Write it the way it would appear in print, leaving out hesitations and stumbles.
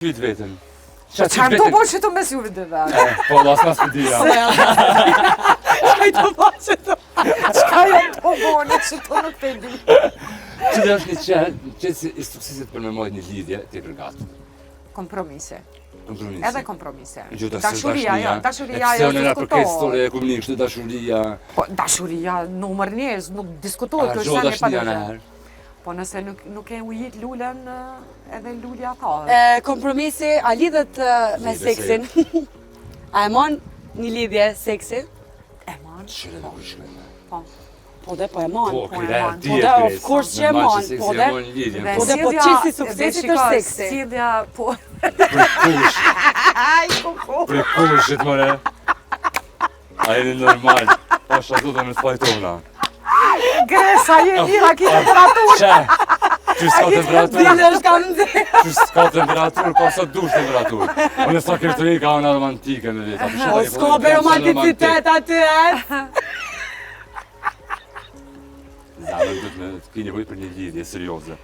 Pyet vetën. Çfarë do bësh këtu mes juve dy vetë? Po, lasmas për dia. Çfarë do bësh këtu? Çfarë do bëni këtu nuk e di. Që dhe është një qenë, që i suksesit për me mojt një lidhje, ti përgat. Kompromise. Kompromise. Edhe kompromise. Dashuria, Dashuria jo është diskutohet. Për këtë store e kumni kështu dashuria. Po, dashuria numër 1, nuk diskutohet kjo Gjo sa ne dashuria në pa. herë. Po nëse nuk e ujit lulen, edhe lulja ka. Kompromisi, a lidhet me seksin? A e mon një lidhje seksi? E man. Shire në këshkëllë. Po. Po dhe po e mon. Po, Po, këre e e man. di Po e dhe, Grace. of course që e Normal mon, që po seksi dhe- e mon një lidhje. Po dhe po qisi suksesit është seksi. Sjellja, po. Për kush, Ai, kuku. për kushit, more. A jeni normal. Po shatu dhe me spajtona. Gresa, je mira ki temperaturë. Që? Që s'ka temperaturë? Dile është kam nxjerr. Që s'ka temperaturë, ka sa dush temperaturë. Unë s'ka kërtëri ka una romantike në vetë. Po s'ka be romanticitet aty, e? Zamën dhëtë me të kini hujt për një lidhje serioze.